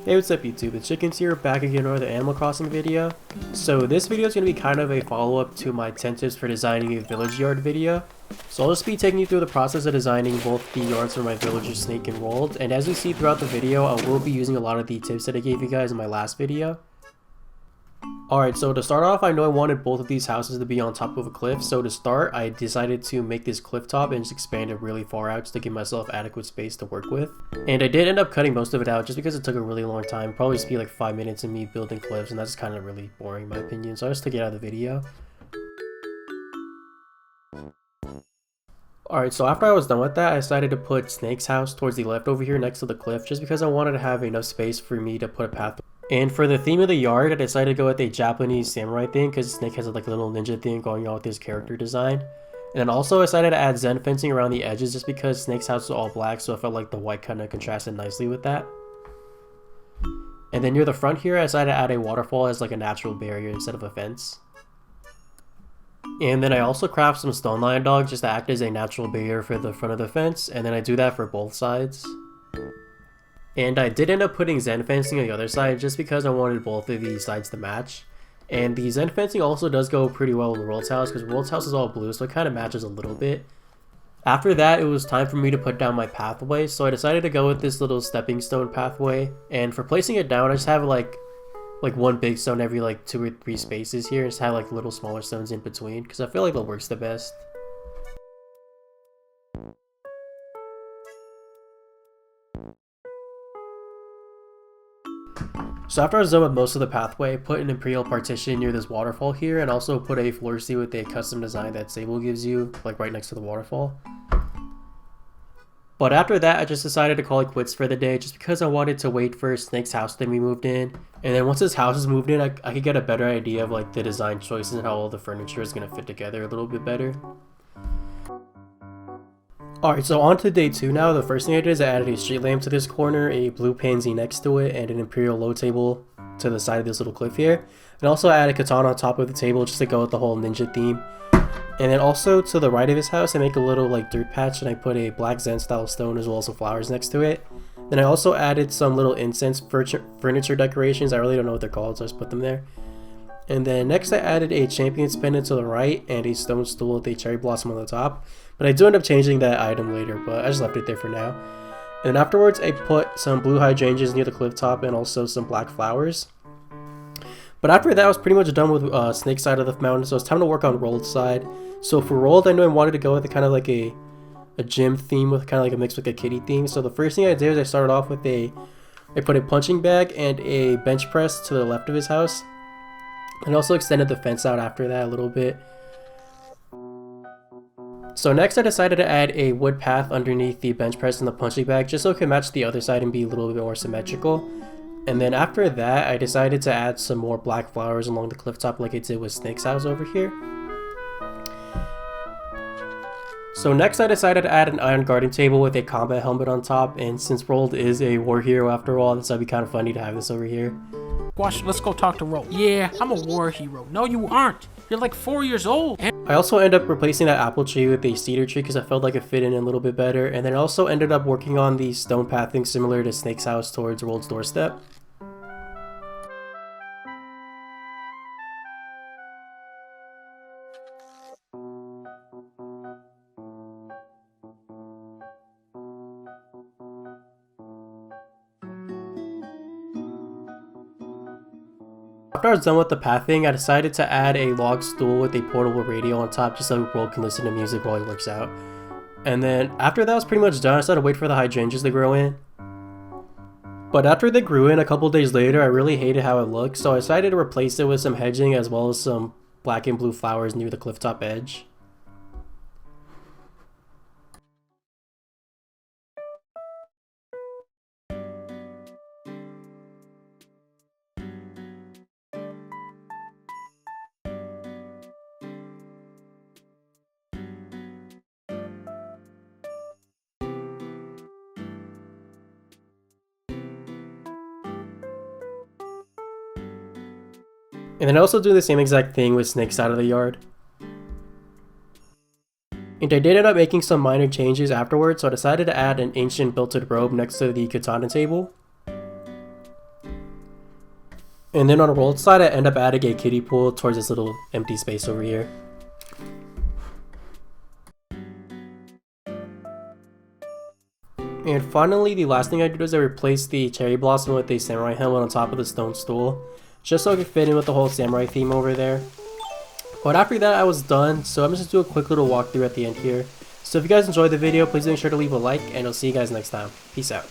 Hey, what's up YouTube, it's Chickens here, back again with another Animal Crossing video. So this video is going to be kind of a follow-up to my 10 tips for designing a village yard video. So I'll just be taking you through the process of designing both the yards for my villager Snake and Rolled, and as you see throughout the video, I will be using a lot of the tips that I gave you guys in my last video. Alright, so to start off, I know I wanted both of these houses to be on top of a cliff, so to start, I decided to make this cliff top and just expand it really far out just to give myself adequate space to work with. And I did end up cutting most of it out just because it took a really long time, probably just be like 5 minutes of me building cliffs, and that's kind of really boring in my opinion, so I just took it out of the video. Alright, so after I was done with that, I decided to put Snake's house towards the left over here next to the cliff, just because I wanted to have enough space for me to put a path. And for the theme of the yard, I decided to go with a Japanese samurai theme because Snake has like a little ninja theme going on with his character design. And then also I decided to add Zen fencing around the edges just because Snake's house is all black, so I felt like the white kind of contrasted nicely with that. And then near the front here, I decided to add a waterfall as like a natural barrier instead of a fence. And then I also craft some stone lion dogs just to act as a natural barrier for the front of the fence, and then I do that for both sides. And I did end up putting Zen fencing on the other side just because I wanted both of these sides to match. And the Zen fencing also does go pretty well with World's house because World's house is all blue, so it kind of matches a little bit. After that, it was time for me to put down my pathway, so I decided to go with this little stepping stone pathway. And for placing it down, I just have like one big stone every like 2 or 3 spaces here, and just have like little smaller stones in between because I feel like that works the best. So after I was done with most of the pathway, I put an imperial partition near this waterfall here, and also put a floor seat with a custom design that Sable gives you, like right next to the waterfall. But after that, I just decided to call it quits for the day, just because I wanted to wait for Snake's house to be moved in. And then once his house is moved in, I could get a better idea of like the design choices and how all the furniture is going to fit together a little bit better. Alright, so on to day 2 now. The first thing I did is I added a street lamp to this corner, a blue pansy next to it, and an imperial low table to the side of this little cliff here. And also I added a katana on top of the table just to go with the whole ninja theme. And then also to the right of his house, I make a little like dirt patch and I put a black Zen style stone as well as some flowers next to it. Then I also added some little incense furniture decorations. I really don't know what they're called, so I just put them there. And then next I added a champion's pendant to the right and a stone stool with a cherry blossom on the top. But I do end up changing that item later, but I just left it there for now. And then afterwards I put some blue hydrangeas near the cliff top and also some black flowers. But after that I was pretty much done with Snake's side of the mountain, so it's time to work on Rolled's side. So for Rolled, I know I wanted to go with a kind of like a gym theme with kind of like a mix with a kitty theme. So the first thing I did was I started off with I put a punching bag and a bench press to the left of his house. And also extended the fence out after that a little bit. So next I decided to add a wood path underneath the bench press and the punching bag just so it could match the other side and be a little bit more symmetrical. And then after that I decided to add some more black flowers along the cliff top like I did with Snake's house over here. So next I decided to add an iron guarding table with a combat helmet on top, and since Rolled is a war hero after all, this would be kind of funny to have this over here. Squash, let's go talk to Ro. Yeah, I'm a war hero. No, you aren't. You're like 4 years old. I also ended up replacing that apple tree with a cedar tree because I felt like it fit in a little bit better, and then I also ended up working on the stone pathing similar to Snake's house towards Rolled's doorstep. After I was done with the pathing, I decided to add a log stool with a portable radio on top just so Rolled can listen to music while he works out. And then after that was pretty much done, I decided to wait for the hydrangeas to grow in. But after they grew in a couple days later, I really hated how it looked, so I decided to replace it with some hedging as well as some black and blue flowers near the cliff top edge. And then I also do the same exact thing with Snake's side of the yard. And I did end up making some minor changes afterwards, so I decided to add an ancient belted robe next to the katana table. And then on the road side, I end up adding a kiddie pool towards this little empty space over here. And finally, the last thing I did is I replaced the cherry blossom with a samurai helmet on top of the stone stool, just so it could fit in with the whole samurai theme over there. But after that, I was done, so I'm just gonna do a quick little walkthrough at the end here. So if you guys enjoyed the video, please make sure to leave a like, and I'll see you guys next time. Peace out.